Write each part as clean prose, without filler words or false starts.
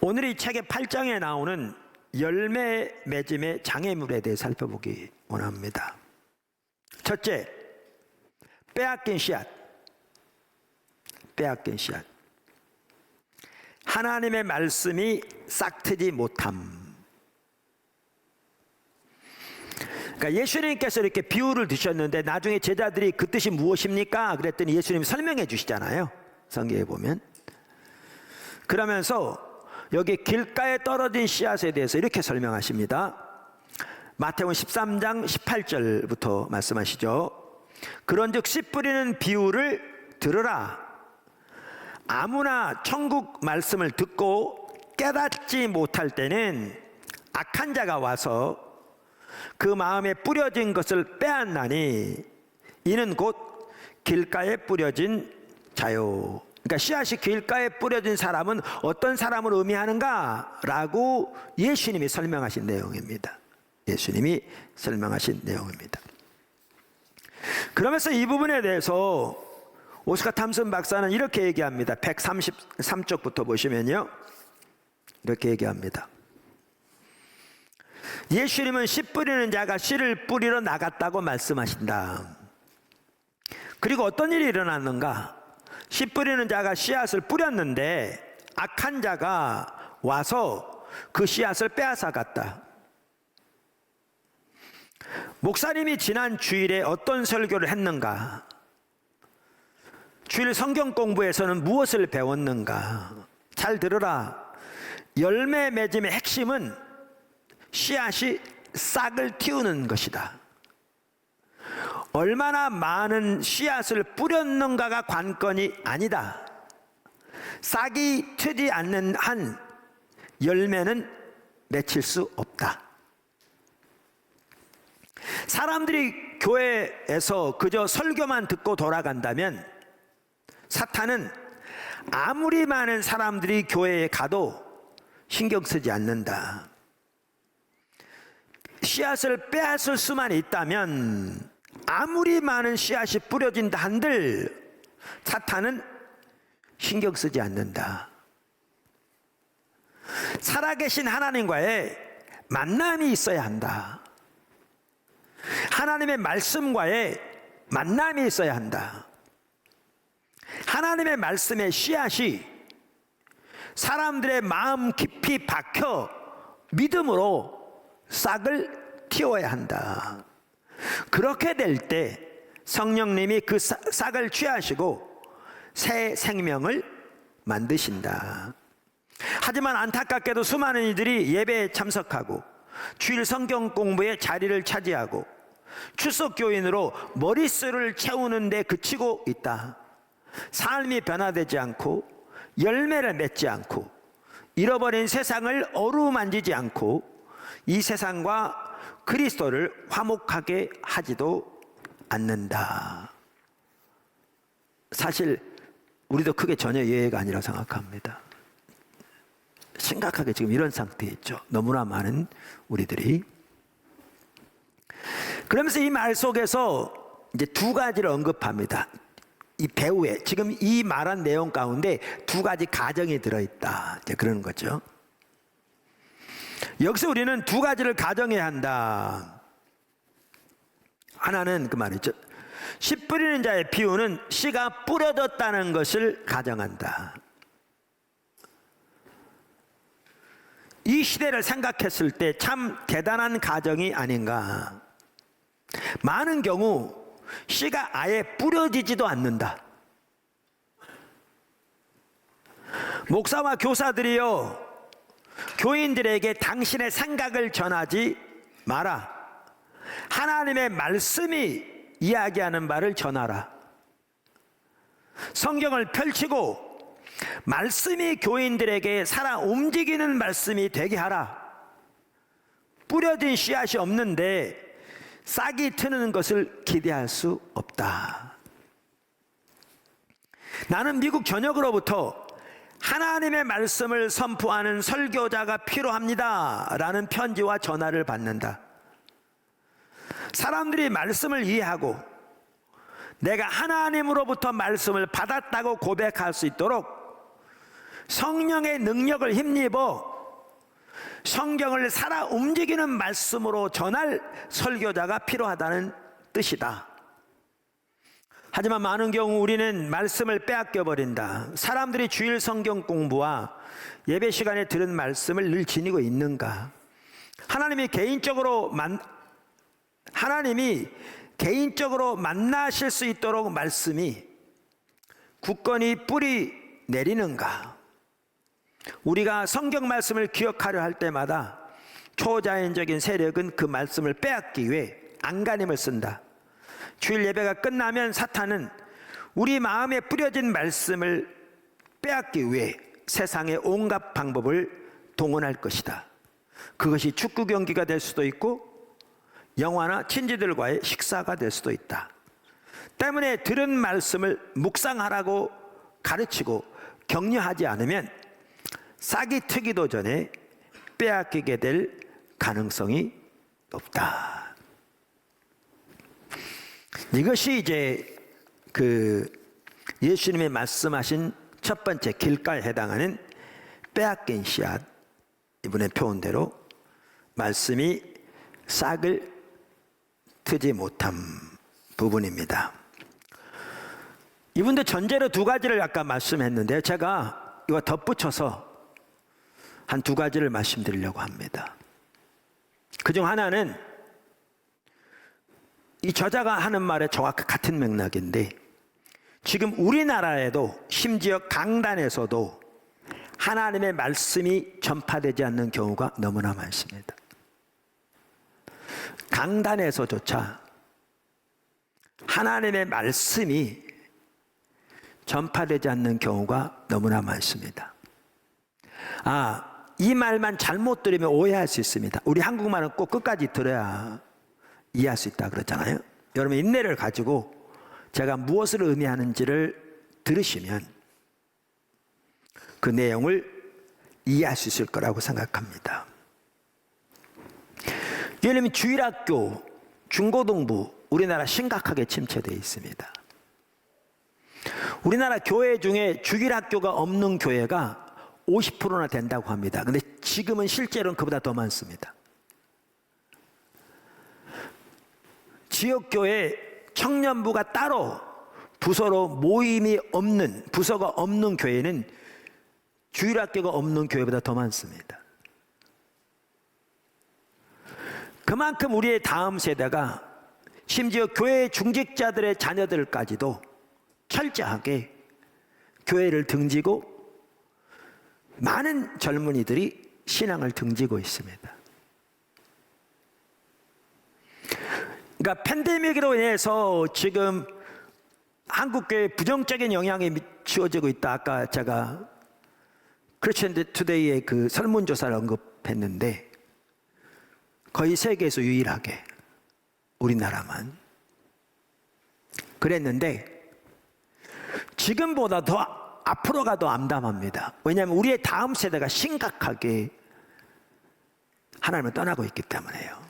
오늘 이 책의 8장에 나오는 열매 맺음의 장애물에 대해 살펴보기 원합니다. 첫째, 빼앗긴 씨앗. 빼앗긴 씨앗. 하나님의 말씀이 싹트지 못함. 그러니까 예수님께서 이렇게 비유를 드셨는데 나중에 제자들이 그 뜻이 무엇입니까? 그랬더니 예수님이 설명해 주시잖아요. 성경에 보면. 그러면서 여기 길가에 떨어진 씨앗에 대해서 이렇게 설명하십니다. 마태복음 13장 18절부터 말씀하시죠. 그런즉 씨 뿌리는 비유를 들으라. 아무나 천국 말씀을 듣고 깨닫지 못할 때는 악한 자가 와서 그 마음에 뿌려진 것을 빼앗나니 이는 곧 길가에 뿌려진 자요. 그러니까 씨앗이 길가에 뿌려진 사람은 어떤 사람을 의미하는가? 라고 예수님이 설명하신 내용입니다. 예수님이 설명하신 내용입니다. 그러면서 이 부분에 대해서 오스카 탐슨 박사는 이렇게 얘기합니다. 133쪽부터 보시면요, 이렇게 얘기합니다. 예수님은 씨 뿌리는 자가 씨를 뿌리러 나갔다고 말씀하신다. 그리고 어떤 일이 일어났는가? 씨 뿌리는 자가 씨앗을 뿌렸는데 악한 자가 와서 그 씨앗을 빼앗아 갔다. 목사님이 지난 주일에 어떤 설교를 했는가? 주일 성경 공부에서는 무엇을 배웠는가? 잘 들으라. 열매 맺음의 핵심은 씨앗이 싹을 틔우는 것이다. 얼마나 많은 씨앗을 뿌렸는가가 관건이 아니다. 싹이 트지 않는 한 열매는 맺힐 수 없다. 사람들이 교회에서 그저 설교만 듣고 돌아간다면 사탄은 아무리 많은 사람들이 교회에 가도 신경 쓰지 않는다. 씨앗을 빼앗을 수만 있다면 아무리 많은 씨앗이 뿌려진다 한들 사탄은 신경 쓰지 않는다. 살아계신 하나님과의 만남이 있어야 한다. 하나님의 말씀과의 만남이 있어야 한다. 하나님의 말씀의 씨앗이 사람들의 마음 깊이 박혀 믿음으로 싹을 틔워야 한다. 그렇게 될 때 성령님이 그 싹을 취하시고 새 생명을 만드신다. 하지만 안타깝게도 수많은 이들이 예배에 참석하고 주일 성경 공부에 자리를 차지하고 출석 교인으로 머릿수를 채우는 데 그치고 있다. 삶이 변화되지 않고 열매를 맺지 않고 잃어버린 세상을 어루만지지 않고 이 세상과 그리스도를 화목하게 하지도 않는다. 사실 우리도 크게 전혀 예외가 아니라 생각합니다. 심각하게 지금 이런 상태에 있죠. 너무나 많은 우리들이. 그러면서 이 말 속에서 이제 두 가지를 언급합니다. 이 배후에 지금 이 말한 내용 가운데 두 가지 가정이 들어있다. 이제 그러는 거죠. 여기서 우리는 두 가지를 가정해야 한다. 하나는 그 말이죠. 씨 뿌리는 자의 비유는 씨가 뿌려졌다는 것을 가정한다. 이 시대를 생각했을 때 참 대단한 가정이 아닌가. 많은 경우 씨가 아예 뿌려지지도 않는다. 목사와 교사들이요, 교인들에게 당신의 생각을 전하지 마라. 하나님의 말씀이 이야기하는 바를 전하라. 성경을 펼치고 말씀이 교인들에게 살아 움직이는 말씀이 되게 하라. 뿌려진 씨앗이 없는데 싹이 트는 것을 기대할 수 없다. 나는 미국 전역으로부터 하나님의 말씀을 선포하는 설교자가 필요합니다 라는 편지와 전화를 받는다. 사람들이 말씀을 이해하고 내가 하나님으로부터 말씀을 받았다고 고백할 수 있도록 성령의 능력을 힘입어 성경을 살아 움직이는 말씀으로 전할 설교자가 필요하다는 뜻이다. 하지만 많은 경우 우리는 말씀을 빼앗겨 버린다. 사람들이 주일 성경 공부와 예배 시간에 들은 말씀을 늘 지니고 있는가? 하나님이 개인적으로 만나실 수 있도록 말씀이 굳건히 뿌리 내리는가? 우리가 성경 말씀을 기억하려 할 때마다 초자연적인 세력은 그 말씀을 빼앗기 위해 안간힘을 쓴다. 주일 예배가 끝나면 사탄은 우리 마음에 뿌려진 말씀을 빼앗기 위해 세상의 온갖 방법을 동원할 것이다. 그것이 축구 경기가 될 수도 있고 영화나 친지들과의 식사가 될 수도 있다. 때문에 들은 말씀을 묵상하라고 가르치고 격려하지 않으면 싹이 트기도 전에 빼앗기게 될 가능성이 높다. 이것이 이제 예수님이 말씀하신 첫 번째 길가에 해당하는 빼앗긴 씨앗, 이분의 표현대로 말씀이 싹을 트지 못한 부분입니다. 이분도 전제로 두 가지를 아까 말씀했는데 제가 이거 덧붙여서 한 두 가지를 말씀드리려고 합니다. 그중 하나는 이 저자가 하는 말에 정확히 같은 맥락인데 지금 우리나라에도 심지어 강단에서도 하나님의 말씀이 전파되지 않는 경우가 너무나 많습니다. 강단에서조차 하나님의 말씀이 전파되지 않는 경우가 너무나 많습니다. 이 말만 잘못 들으면 오해할 수 있습니다. 우리 한국말은 꼭 끝까지 들어야 이해할 수 있다 그러잖아요. 여러분 인내를 가지고 제가 무엇을 의미하는지를 들으시면 그 내용을 이해할 수 있을 거라고 생각합니다. 예를 들면 주일학교, 중고등부 우리나라 심각하게 침체되어 있습니다. 우리나라 교회 중에 주일학교가 없는 교회가 50%나 된다고 합니다. 근데 지금은 실제로는 그보다 더 많습니다. 지역교회 청년부가 따로 부서로 모임이 없는, 부서가 없는 교회는 주일학교가 없는 교회보다 더 많습니다. 그만큼 우리의 다음 세대가 심지어 교회 중직자들의 자녀들까지도 철저하게 교회를 등지고 많은 젊은이들이 신앙을 등지고 있습니다. 그러니까 팬데믹으로 인해서 지금 한국교회에 부정적인 영향이 미쳐지고 있다. 아까 제가 크리스천 투데이의 그 설문조사를 언급했는데 거의 세계에서 유일하게 우리나라만 그랬는데 지금보다 더 앞으로가 더 암담합니다. 왜냐하면 우리의 다음 세대가 심각하게 하나님을 떠나고 있기 때문에요.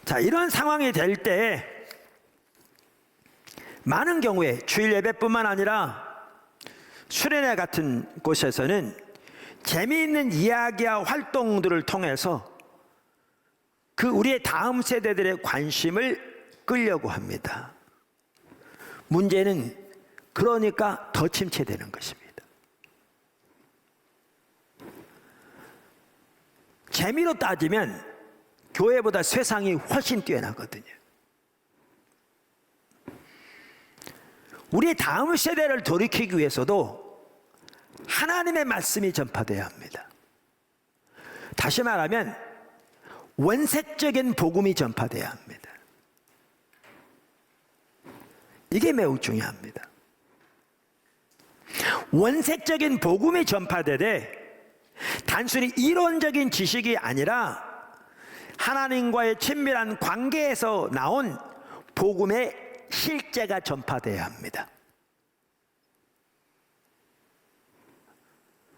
자, 이런 상황이 될 때 많은 경우에 주일 예배뿐만 아니라 수련회 같은 곳에서는 재미있는 이야기와 활동들을 통해서 그 우리의 다음 세대들의 관심을 끌려고 합니다. 문제는 그러니까 더 침체되는 것입니다. 재미로 따지면 교회보다 세상이 훨씬 뛰어나거든요. 우리의 다음 세대를 돌이키기 위해서도 하나님의 말씀이 전파돼야 합니다. 다시 말하면 원색적인 복음이 전파돼야 합니다. 이게 매우 중요합니다. 원색적인 복음이 전파되되 단순히 이론적인 지식이 아니라 하나님과의 친밀한 관계에서 나온 복음의 실제가 전파돼야 합니다.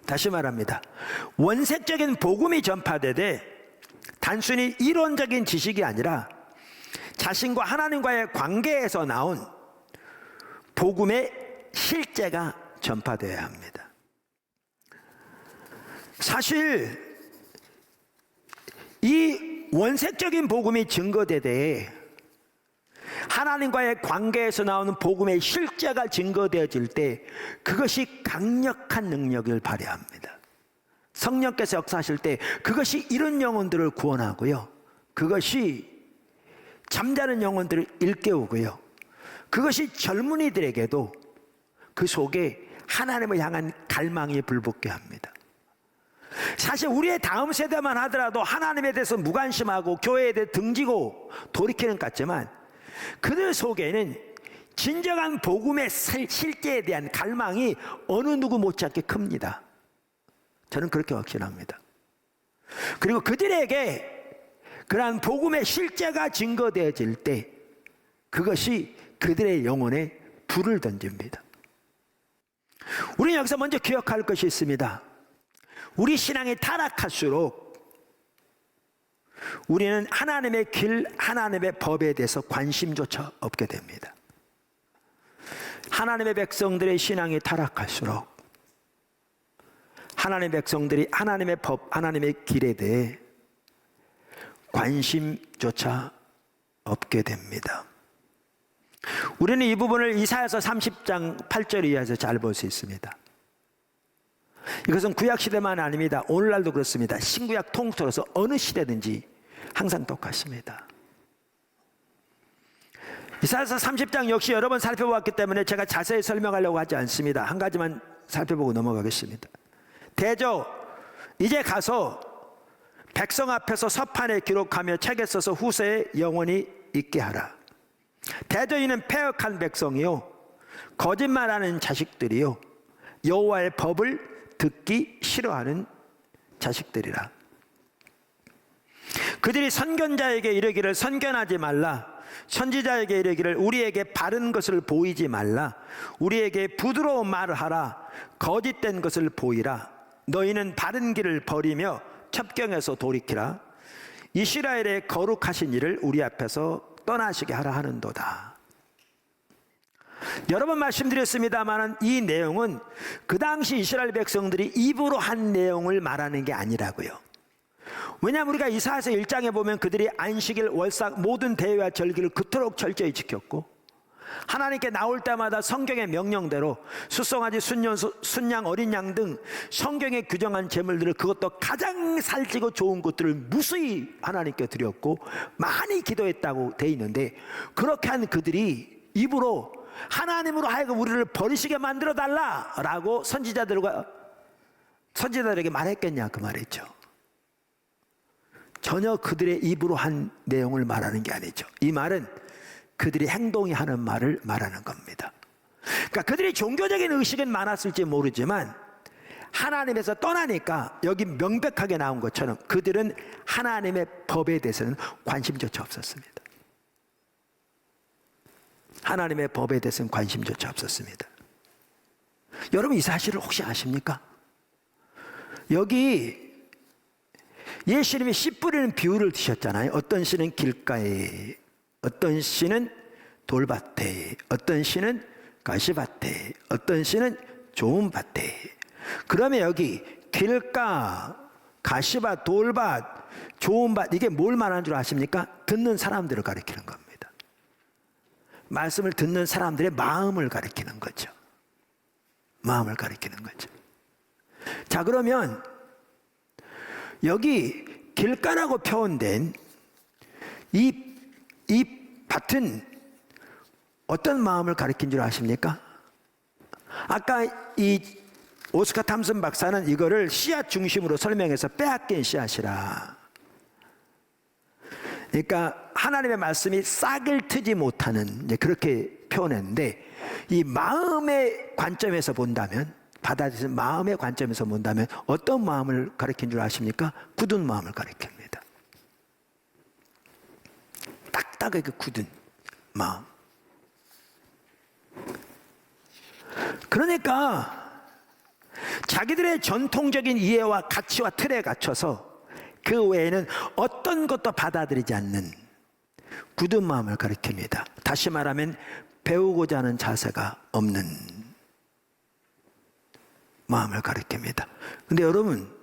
다시 말합니다. 원색적인 복음이 전파되되 단순히 이론적인 지식이 아니라 자신과 하나님과의 관계에서 나온 복음의 실제가 전파되어야 합니다. 사실 이 원색적인 복음이 증거되되 하나님과의 관계에서 나오는 복음의 실제가 증거되어질 때 그것이 강력한 능력을 발휘합니다. 성령께서 역사하실 때 그것이 이런 영혼들을 구원하고요, 그것이 잠자는 영혼들을 일깨우고요, 그것이 젊은이들에게도 그 속에 하나님을 향한 갈망이 불붙게 합니다. 사실 우리의 다음 세대만 하더라도 하나님에 대해서 무관심하고 교회에 대해 등지고 돌이키는 것 같지만 그들 속에는 진정한 복음의 실제에 대한 갈망이 어느 누구 못지않게 큽니다. 저는 그렇게 확신합니다. 그리고 그들에게 그러한 복음의 실제가 증거되어질 때 그것이 그들의 영혼에 불을 던집니다. 우리는 여기서 먼저 기억할 것이 있습니다. 우리 신앙이 타락할수록 우리는 하나님의 길, 하나님의 법에 대해서 관심조차 없게 됩니다. 하나님의 백성들의 신앙이 타락할수록 하나님의 백성들이 하나님의 법, 하나님의 길에 대해 관심조차 없게 됩니다. 우리는 이 부분을 이사야서 30장 8절 이하에서 잘 볼 수 있습니다. 이것은 구약시대만 아닙니다. 오늘날도 그렇습니다. 신구약 통틀어서 어느 시대든지 항상 똑같습니다. 이사야서 30장 역시 여러 번 살펴보았기 때문에 제가 자세히 설명하려고 하지 않습니다. 한 가지만 살펴보고 넘어가겠습니다. 대저 이제 가서 백성 앞에서 서판에 기록하며 책에 써서 후세에 영원히 있게 하라. 대저 이는 패역한 백성이요 거짓말하는 자식들이요 여호와의 법을 듣기 싫어하는 자식들이라. 그들이 선견자에게 이르기를 선견하지 말라, 선지자에게 이르기를 우리에게 바른 것을 보이지 말라, 우리에게 부드러운 말을 하라, 거짓된 것을 보이라. 너희는 바른 길을 버리며 첩경에서 돌이키라. 이스라엘의 거룩하신 일을 우리 앞에서 떠나시게 하라 하는도다. 여러 번 말씀드렸습니다만 이 내용은 그 당시 이스라엘 백성들이 입으로 한 내용을 말하는 게 아니라고요. 왜냐하면 우리가 이사야서 1장에 보면 그들이 안식일, 월삭 모든 대회와 절기를 그토록 철저히 지켰고 하나님께 나올 때마다 성경의 명령대로 숫송아지, 순양, 어린 양 등 성경에 규정한 제물들을 그것도 가장 살찌고 좋은 것들을 무수히 하나님께 드렸고 많이 기도했다고 돼 있는데 그렇게 한 그들이 입으로 하나님으로 하여금 우리를 버리시게 만들어 달라라고 선지자들에게 말했겠냐 그 말이죠. 전혀 그들의 입으로 한 내용을 말하는 게 아니죠. 이 말은 그들이 행동이 하는 말을 말하는 겁니다. 그러니까 그들이 종교적인 의식은 많았을지 모르지만 하나님에서 떠나니까 여기 명백하게 나온 것처럼 그들은 하나님의 법에 대해서는 관심조차 없었습니다. 하나님의 법에 대해서는 관심조차 없었습니다. 여러분 이 사실을 혹시 아십니까? 여기 예수님이 씨 뿌리는 비유를 드셨잖아요. 어떤 씨는 길가에, 어떤 씨는 돌밭에, 어떤 씨는 가시밭에, 어떤 씨는 좋은 밭에. 그러면 여기 길가, 가시밭, 돌밭, 좋은 밭 이게 뭘 말하는 줄 아십니까? 듣는 사람들을 가리키는 겁니다. 말씀을 듣는 사람들의 마음을 가리키는 거죠. 마음을 가리키는 거죠. 자, 그러면 여기 길가라고 표현된 이 밭은 어떤 마음을 가리킨 줄 아십니까? 아까 이 오스카 탐슨 박사는 이거를 씨앗 중심으로 설명해서 빼앗긴 씨앗이라. 그러니까 하나님의 말씀이 싹을 트지 못하는 이제 그렇게 표현했는데 이 마음의 관점에서 본다면 받아들이는 마음의 관점에서 본다면 어떤 마음을 가리킨 줄 아십니까? 굳은 마음을 가리킵니다. 딱딱하게 굳은 마음. 그러니까 자기들의 전통적인 이해와 가치와 틀에 갇혀서 그 외에는 어떤 것도 받아들이지 않는 굳은 마음을 가리킵니다. 다시 말하면 배우고자 하는 자세가 없는 마음을 가리킵니다. 근데 여러분,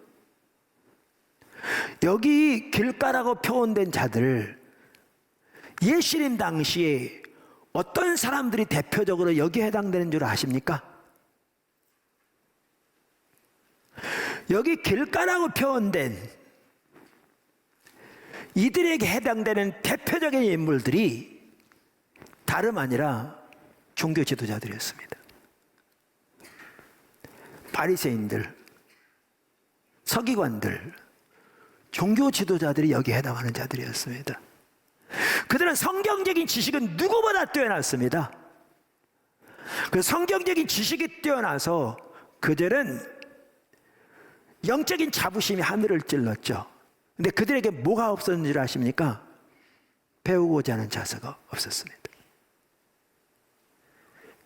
여기 길가라고 표현된 자들, 예수님 당시에 어떤 사람들이 대표적으로 여기에 해당되는 줄 아십니까? 여기 길가라고 표현된 이들에게 해당되는 대표적인 인물들이 다름 아니라 종교 지도자들이었습니다. 바리새인들, 서기관들, 종교 지도자들이 여기에 해당하는 자들이었습니다. 그들은 성경적인 지식은 누구보다 뛰어났습니다. 그 성경적인 지식이 뛰어나서 그들은 영적인 자부심이 하늘을 찔렀죠. 근데 그들에게 뭐가 없었는지 아십니까? 배우고자 하는 자세가 없었습니다.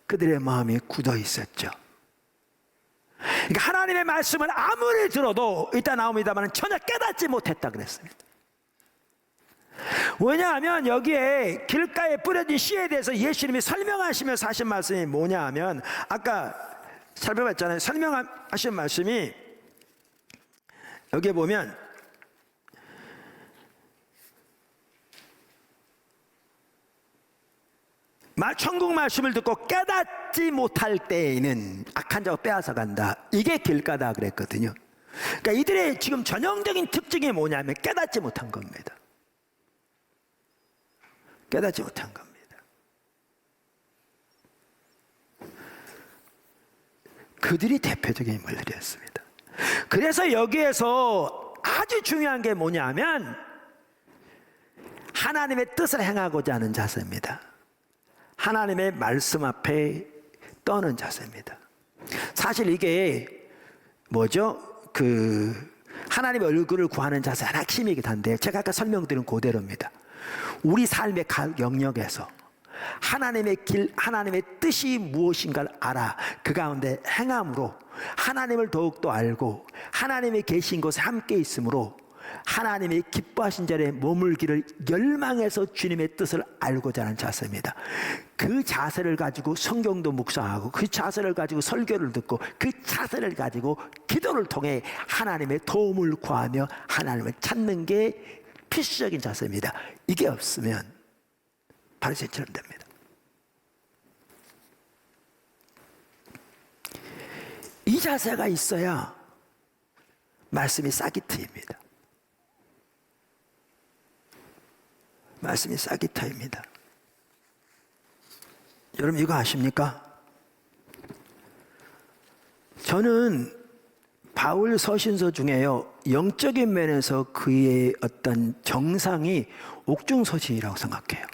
그들의 마음이 굳어 있었죠. 그러니까 하나님의 말씀을 아무리 들어도 이따 나옵니다만 전혀 깨닫지 못했다 그랬습니다. 왜냐하면 여기에 길가에 뿌려진 씨에 대해서 예수님이 설명하시면서 하신 말씀이 뭐냐 하면, 아까 살펴봤잖아요. 설명하신 말씀이 여기에 보면 천국 말씀을 듣고 깨닫지 못할 때에는 악한 자가 빼앗아 간다. 이게 길가다 그랬거든요. 그러니까 이들의 지금 전형적인 특징이 뭐냐면 깨닫지 못한 겁니다. 깨닫지 못한 겁니다. 그들이 대표적인 인물들이었습니다. 그래서 여기에서 아주 중요한 게 뭐냐면 하나님의 뜻을 행하고자 하는 자세입니다. 하나님의 말씀 앞에 떠는 자세입니다. 사실 이게 뭐죠? 하나님의 얼굴을 구하는 자세의 핵심이기도 한데, 제가 아까 설명드린 그대로입니다. 우리 삶의 각 영역에서 하나님의 길, 하나님의 뜻이 무엇인가를 알아 그 가운데 행함으로 하나님을 더욱더 알고 하나님의 계신 곳에 함께 있으므로 하나님의 기뻐하신 자리에 머물기를 열망해서 주님의 뜻을 알고자 하는 자세입니다. 그 자세를 가지고 성경도 묵상하고, 그 자세를 가지고 설교를 듣고, 그 자세를 가지고 기도를 통해 하나님의 도움을 구하며 하나님을 찾는 게 필수적인 자세입니다. 이게 없으면 바리새인처럼 됩니다. 이 자세가 있어야 말씀이 싹이 트입니다. 말씀이 싹이 트입니다. 여러분 이거 아십니까? 저는 바울 서신서 중에요, 영적인 면에서 그의 어떤 정상이 옥중서신이라고 생각해요.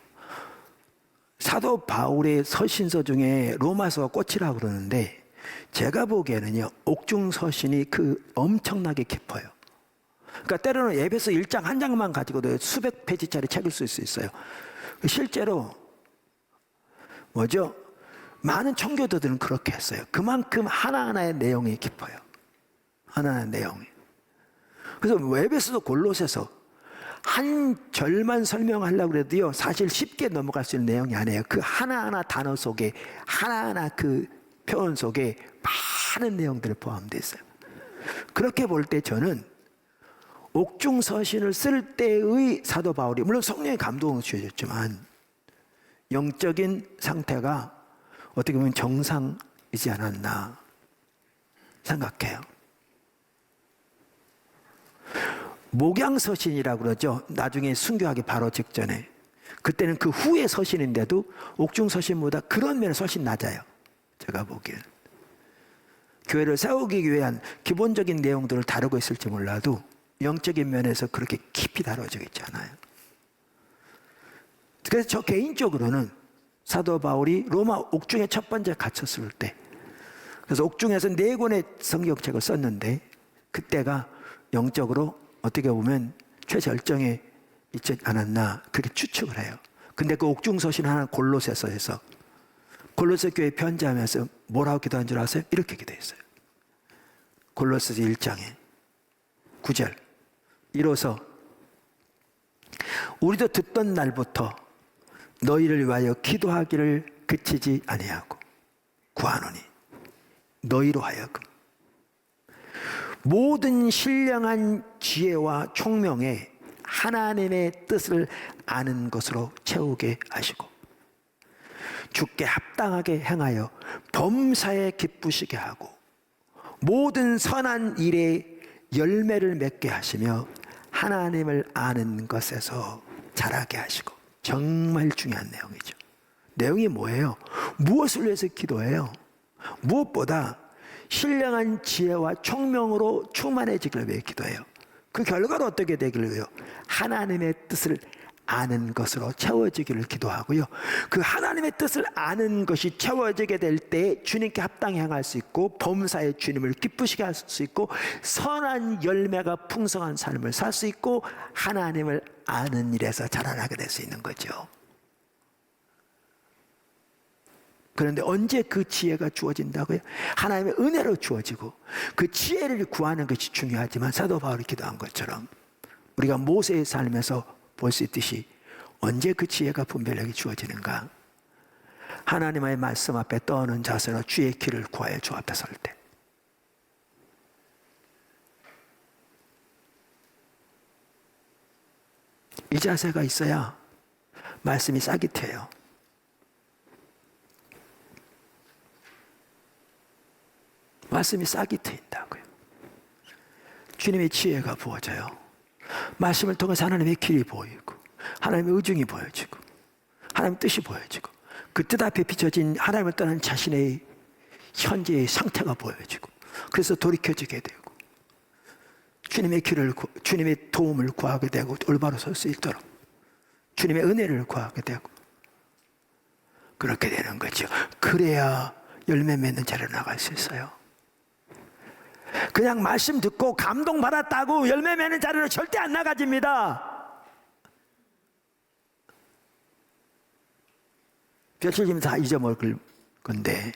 사도 바울의 서신서 중에 로마서가 꽃이라고 그러는데, 제가 보기에는요 옥중서신이 엄청나게 깊어요. 그러니까 때로는 에베소 1장 한 장만 가지고도 수백 페이지짜리 책을 쓸 수 있어요. 실제로 뭐죠? 많은 청교도들은 그렇게 했어요. 그만큼 하나하나의 내용이 깊어요. 하나하나의 내용이. 그래서 에베소서 골로새서 한 절만 설명하려고 해도요 사실 쉽게 넘어갈 수 있는 내용이 아니에요. 그 하나하나 단어 속에, 하나하나 그 표현 속에 많은 내용들이 포함되어 있어요. 그렇게 볼 때 저는 옥중서신을 쓸 때의 사도 바울이, 물론 성령의 감동을 주셨지만 영적인 상태가 어떻게 보면 정상이지 않았나 생각해요. 목양서신이라고 그러죠. 나중에 순교하기 바로 직전에. 그때는 그 후의 서신인데도 옥중서신보다 그런 면에서 훨씬 낮아요. 제가 보기엔. 교회를 세우기 위한 기본적인 내용들을 다루고 있을지 몰라도 영적인 면에서 그렇게 깊이 다뤄져 있지 않아요. 그래서 저 개인적으로는 사도 바울이 로마 옥중에 첫 번째 갇혔을 때, 그래서 옥중에서 4권의 성경책을 썼는데 그때가 영적으로 어떻게 보면 최절정에 있지 않았나 그렇게 추측을 해요. 근데 그 옥중서신 하나 골로새서에서, 골로새 교회 편지하면서 뭐라고 기도한 줄 아세요? 이렇게 기도했어요. 골로새서 1장에 9절, 이로써 우리도 듣던 날부터 너희를 위하여 기도하기를 그치지 아니하고 구하노니 너희로 하여금 모든 신령한 지혜와 총명에 하나님의 뜻을 아는 것으로 채우게 하시고 주께 합당하게 행하여 범사에 기쁘시게 하고 모든 선한 일에 열매를 맺게 하시며 하나님을 아는 것에서 자라게 하시고. 정말 중요한 내용이죠. 내용이 뭐예요? 무엇을 위해서 기도해요? 무엇보다 신령한 지혜와 총명으로 충만해지기를 위해 기도해요. 그 결과로 어떻게 되기를 위해요? 하나님의 뜻을 아는 것으로 채워지기를 기도하고요. 그 하나님의 뜻을 아는 것이 채워지게 될 때 주님께 합당히 행할 수 있고 범사에 주님을 기쁘시게 할 수 있고 선한 열매가 풍성한 삶을 살 수 있고 하나님을 아는 일에서 자라나게 될 수 있는 거죠. 그런데 언제 그 지혜가 주어진다고요? 하나님의 은혜로 주어지고 그 지혜를 구하는 것이 중요하지만 사도 바울이 기도한 것처럼 우리가 모세의 삶에서 볼 수 있듯이 언제 그 지혜가 분별력이 주어지는가? 하나님의 말씀 앞에 떠오는 자세로 주의 길을 구하여 주 앞에 설 때. 이 자세가 있어야 말씀이 싹이 트여요. 말씀이 싹이 트인다고요. 주님의 지혜가 부어져요. 말씀을 통해서 하나님의 길이 보이고 하나님의 의중이 보여지고 하나님의 뜻이 보여지고 그 뜻 앞에 비춰진 하나님을 떠난 자신의 현재의 상태가 보여지고 그래서 돌이켜지게 되고 주님의 길을 주님의 도움을 구하게 되고 올바로 설 수 있도록 주님의 은혜를 구하게 되고 그렇게 되는 거죠. 그래야 열매 맺는 자리로 나갈 수 있어요. 그냥 말씀 듣고 감동받았다고 열매 맺는 자리로 절대 안 나가집니다. 며칠 다 잊어먹을 건데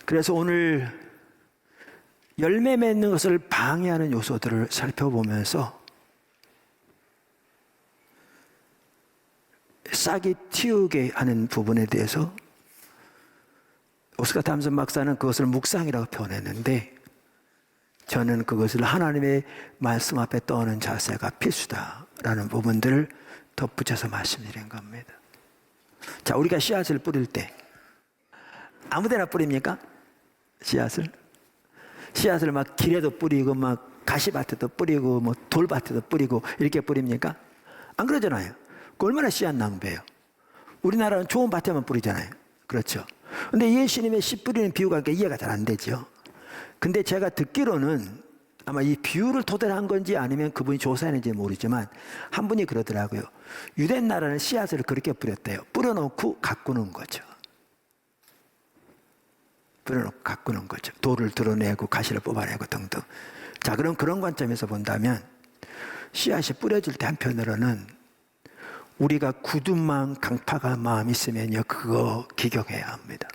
그래서 오늘 열매 맺는 것을 방해하는 요소들을 살펴보면서 싹이 틔우게 하는 부분에 대해서 오스카 탐슨 박사는 그것을 묵상이라고 표현했는데 저는 그것을 하나님의 말씀 앞에 떠오는 자세가 필수다라는 부분들을 덧붙여서 말씀드린 겁니다. 자, 우리가 씨앗을 뿌릴 때 아무데나 뿌립니까? 씨앗을 막 길에도 뿌리고 막 가시밭에도 뿌리고 뭐 돌밭에도 뿌리고 이렇게 뿌립니까? 안 그러잖아요. 그 얼마나 씨앗 낭비예요. 우리나라는 좋은 밭에만 뿌리잖아요. 그렇죠. 근데 예수님의 씨 뿌리는 비유가 이해가 잘 안 되죠. 근데 제가 듣기로는 아마 이 비유를 토대로 한 건지 아니면 그분이 조사했는지 모르지만 한 분이 그러더라고요. 유대 나라는 씨앗을 그렇게 뿌렸대요. 뿌려놓고 가꾸는 거죠. 뿌려놓고 가꾸는 거죠. 돌을 드러내고 가시를 뽑아내고 등등. 자, 그럼 그런 관점에서 본다면 씨앗이 뿌려질 때 한편으로는 우리가 굳은만 강팍한 마음이 있으면요 그거 기경해야 합니다.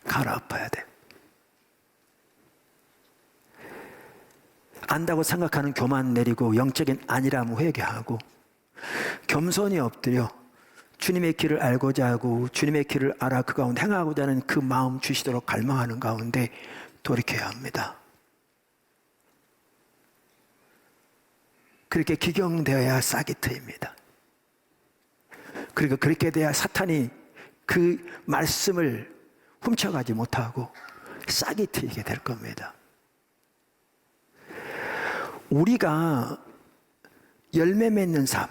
갈아엎어야 돼. 안다고 생각하는 교만 내리고 영적인 아니라면 회개하고 겸손히 엎드려 주님의 길을 알고자 하고 주님의 길을 알아 그 가운데 행하고자 하는 그 마음 주시도록 갈망하는 가운데 돌이켜야 합니다. 그렇게 기경되어야 싹이 트입니다. 그리고 그렇게 돼야 사탄이 그 말씀을 훔쳐가지 못하고 싹이 트이게 될 겁니다. 우리가 열매 맺는 삶,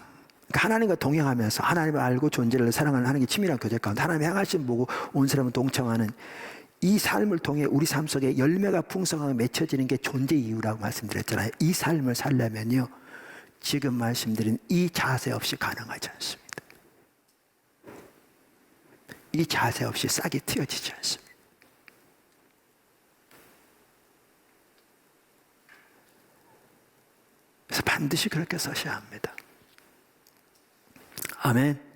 그러니까 하나님과 동행하면서 하나님을 알고 존재를 사랑하는 하나님의 친밀한 교제 가운데 하나님의 행하심 보고 온 사람을 동참하는 이 삶을 통해 우리 삶 속에 열매가 풍성하게 맺혀지는 게 존재 이유라고 말씀드렸잖아요. 이 삶을 살려면요 지금 말씀드린 이 자세 없이 가능하지 않습니다. 이 자세 없이 싹이 틔어지지 않습니다. 그래서 반드시 그렇게 서셔야 합니다. 아멘.